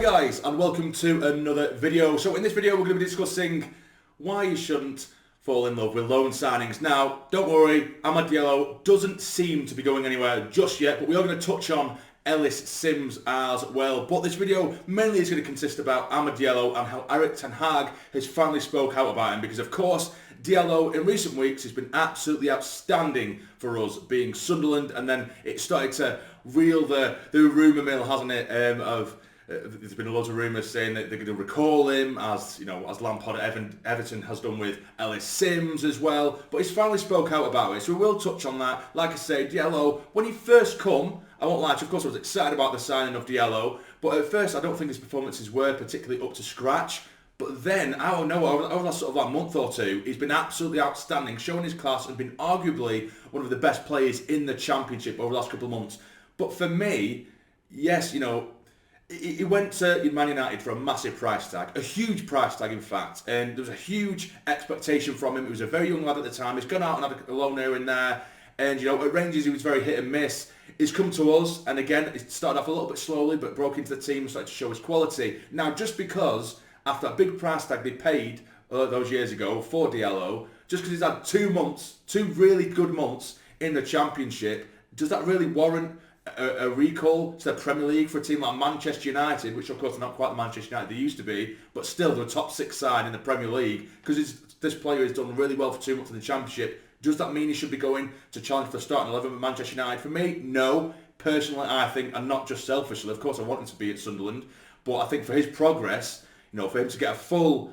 guys, and welcome to another video. So in this video we're going to be discussing why you shouldn't fall in love with loan signings. Now, don't worry, Diallo doesn't seem to be going anywhere just yet, but we are going to touch on Ellis Simms as well. But this video mainly is going to consist about Diallo and how Erik Ten Hag has finally spoke out about him, because of course Diallo in recent weeks has been absolutely outstanding for us, being Sunderland, and then it started to reel the rumour mill, hasn't it, there's been loads of rumours saying that they're going to recall him, as Lampard at Everton has done with Ellis Simms as well. But he's finally spoke out about it, so we will touch on that. Like I say, Diallo, when he first come, I won't lie to you, of course I was excited about the signing of Diallo, but at first I don't think his performances were particularly up to scratch. But then, I don't know, over the last sort of like month or two, he's been absolutely outstanding, showing his class, and been arguably one of the best players in the Championship over the last couple of months. But for me, yes, he went to Man United for a massive price tag, a huge price tag in fact, and there was a huge expectation from him. He was a very young lad at the time. He's gone out and had a loan here and there, and at Rangers he was very hit and miss. He's come to us, and again, it started off a little bit slowly, but broke into the team and started to show his quality. Now, just because after a big price tag they paid those years ago for Diallo, just because he's had 2 months, 2 really good months in the Championship, does that really warrant a recall to the Premier League for a team like Manchester United, which of course are not quite the Manchester United they used to be, but still they're a top 6 side in the Premier League, because this player has done really well for 2 months in the Championship? Does that mean he should be going to challenge for the starting 11 with Manchester United? For me, no. Personally, I think, and not just selfishly, of course I want him to be at Sunderland, but I think for his progress, for him to get a full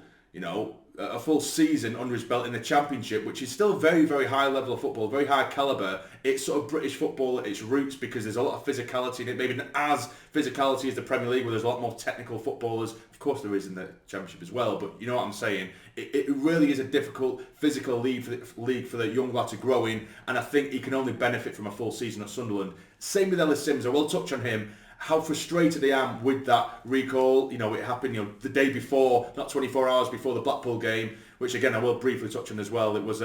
season under his belt in the Championship, which is still very, very high level of football, very high calibre. It's sort of British football at its roots, because there's a lot of physicality in it, maybe not as physicality as the Premier League, where there's a lot more technical footballers. Of course there is in the Championship as well, but you know what I'm saying. It really is a difficult physical league for the young lad to grow in, and I think he can only benefit from a full season at Sunderland. Same with Ellis Simms. I will touch on him. How frustrated I am with that recall. It happened, the day before, not 24 hours before the Blackpool game, which again I will briefly touch on as well. It was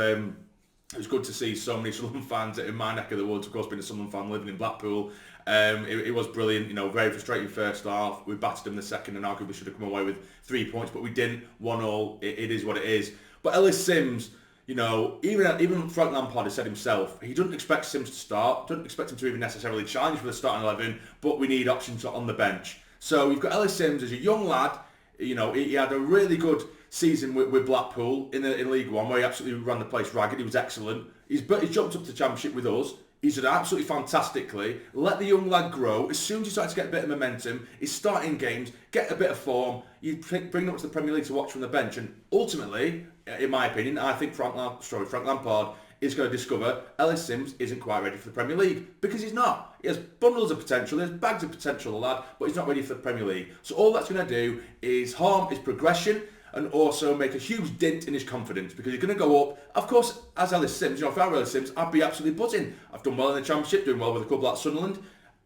good to see so many Sunderland fans in my neck of the woods. Of course, being a Sunderland fan living in Blackpool, it was brilliant. Very frustrating first half. We battered them the second, and arguably should have come away with 3 points, but we didn't. 1-1. It is what it is. But Ellis Simms, even Frank Lampard has said himself, he doesn't expect Simms to start, doesn't expect him to even necessarily challenge for the starting 11, but we need options on the bench. So you've got Ellis Simms as a young lad. He had a really good season with Blackpool in League One, where he absolutely ran the place ragged. He was excellent. He's jumped up to the Championship with us. He's done absolutely fantastically. Let the young lad grow. As soon as he starts to get a bit of momentum, he's starting games, get a bit of form, you bring him up to the Premier League to watch from the bench, and ultimately, in my opinion, I think Frank Lampard is going to discover Ellis Simms isn't quite ready for the Premier League, because he's not. He has bundles of potential, there's bags of potential, the lad, but he's not ready for the Premier League. So all that's going to do is harm his progression, and also make a huge dent in his confidence, because he's going to go up. Of course, as Ellis Simms, if I were Ellis Simms, I'd be absolutely buzzing. I've done well in the Championship, doing well with a club like Sunderland,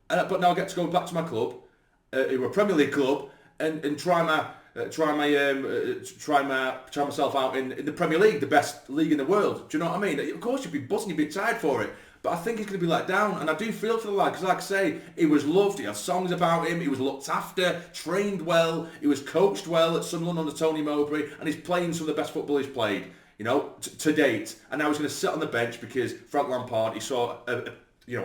but now I get to go back to my club, a Premier League club, and try myself out in the Premier League, the best league in the world. Do you know what I mean? Of course you'd be buzzing, you'd be excited for it, but I think he's going to be let down, and I do feel for the lad, because like I say, he was loved, he had songs about him, he was looked after, trained well, he was coached well at Sunderland under Tony Mowbray, and he's playing some of the best football he's played, to date. And now he's going to sit on the bench because Frank Lampard, he saw a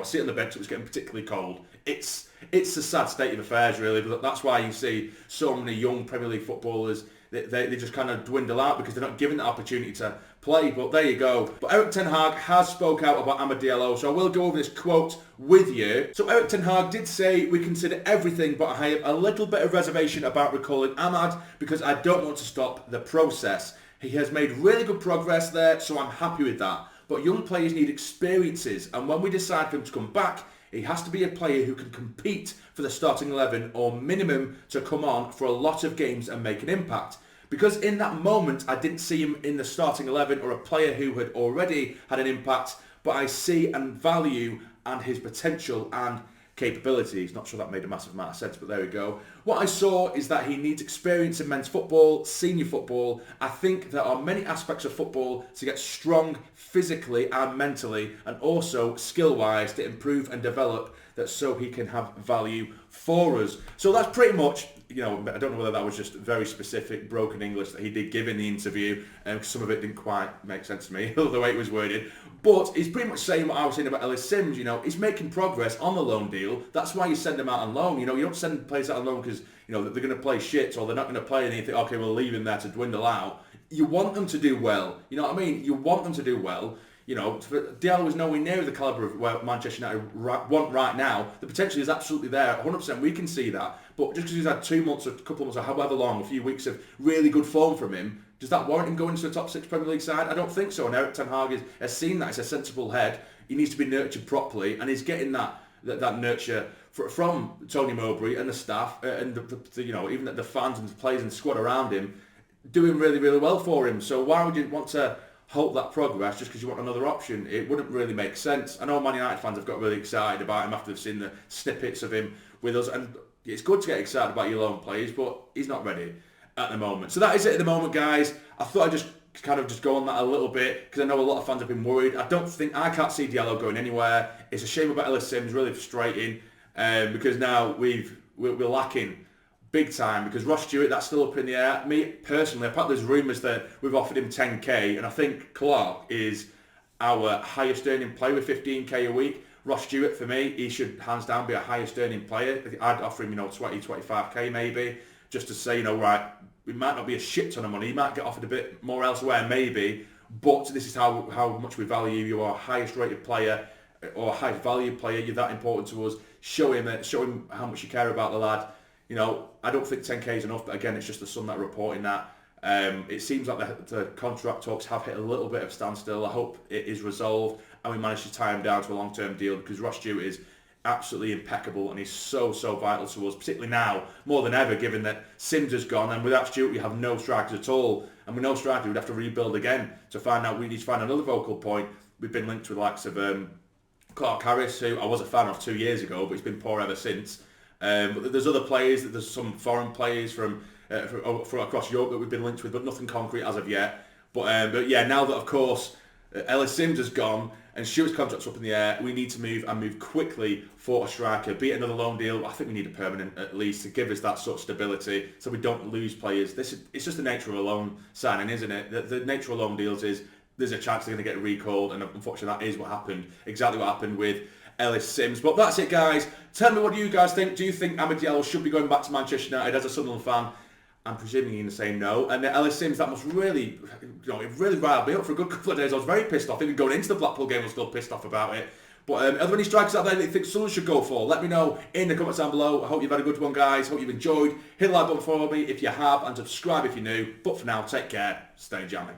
seat on the bench that was getting particularly cold. It's a sad state of affairs, really, but that's why you see so many young Premier League footballers, they just kind of dwindle out because they're not given the opportunity to play. But there you go. But Erik Ten Hag has spoke out about Diallo, so I will go over this quote with you. So Erik Ten Hag did say, "We consider everything, but I have a little bit of reservation about recalling Ahmad because I don't want to stop the process. He has made really good progress there, so I'm happy with that. But young players need experiences, and when we decide for him to come back, he has to be a player who can compete for the starting 11, or minimum to come on for a lot of games and make an impact." Because in that moment, I didn't see him in the starting 11 or a player who had already had an impact, but I see and value and his potential and capabilities. Not sure that made a massive amount of sense, but there we go. What I saw is that he needs experience in men's football, senior football. I think there are many aspects of football to get strong physically and mentally, and also skill-wise to improve and develop that, so he can have value for us. So that's pretty much you know, I don't know whether that was just very specific broken English that he did give in the interview, and some of it didn't quite make sense to me, the way it was worded. But he's pretty much saying what I was saying about Ellis Simms. You know, he's making progress on the loan deal. That's why you send him out on loan. You know, you don't send players out on loan because, you know, they're going to play shit or they're not going to play and you think, okay, we'll leave him there to dwindle out. You want them to do well. You know what I mean? You want them to do well. You know, Diallo was nowhere near the calibre of where Manchester United want right now. The potential is absolutely there, 100%. We can see that. But just because he's had 2 months, or a couple of months, or however long, a few weeks of really good form from him, does that warrant him going to the top 6 Premier League side? I don't think so. And Erik Ten Hag has seen that. He's a sensible head. He needs to be nurtured properly, and he's getting that nurture from Tony Mowbray and the staff, and the you know, even the fans and the players and the squad around him, doing really, really well for him. So why would you want to halt that progress just because you want another option? It wouldn't really make sense. I know Man United fans have got really excited about him after they've seen the snippets of him with us, and it's good to get excited about your loan players, but he's not ready at the moment. So that is it at the moment, guys. I thought I'd just go on that a little bit because I know a lot of fans have been worried. I can't see Diallo going anywhere. It's a shame about Ellis Simms, really frustrating, because now we're lacking big time, because Ross Stewart, that's still up in the air. Me personally, apparently there's rumours that we've offered him 10k, and I think Clark is our highest earning player with 15k a week. Ross Stewart, for me, he should hands down be a highest earning player. I'd offer him, you know, 20, 25k maybe, just to say, you know, right, it might not be a shit ton of money. He might get offered a bit more elsewhere maybe, but this is how much we value you. Are highest rated player or highest valued player. You're that important to us. Show him how much you care about the lad. You know, I don't think 10k is enough, but again, it's just the Sun that are reporting that. It seems like the contract talks have hit a little bit of standstill. I hope it is resolved and we manage to tie him down to a long-term deal, because Ross Stewart is absolutely impeccable and he's so vital to us, particularly now, more than ever, given that Simms has gone, and without Stewart we have no strikers at all, and with no striker we'd have to rebuild again to find out. We need to find another focal point. We've been linked with the likes of Colin Harrison, who I was a fan of 2 years ago, but he's been poor ever since. But there's other players, there's some foreign players from across Europe that we've been linked with, but nothing concrete as of yet. But yeah, now that of course Ellis Simms has gone and Stewart's contract's up in the air, we need to move quickly for a striker, be it another loan deal. I think we need a permanent at least to give us that sort of stability so we don't lose players. It's just the nature of a loan signing, isn't it? The nature of loan deals is there's a chance they're going to get recalled, and unfortunately that is what happened, exactly what happened with Ellis Simms. But that's it, guys. Tell me, what do you guys think? Do you think Amad Diallo should be going back to Manchester United? As a Sunderland fan, I'm presuming you're going to say no. And Ellis Simms, that must really, it really riled me up for a good couple of days. I was very pissed off. Even going into the Blackpool game, I was still pissed off about it. But are there any strikers out there that you think Sunderland should go for? Let me know in the comments down below. I hope you've had a good one, guys. Hope you've enjoyed. Hit the like button for me if you have, and subscribe if you're new. But for now, take care. Stay jamming.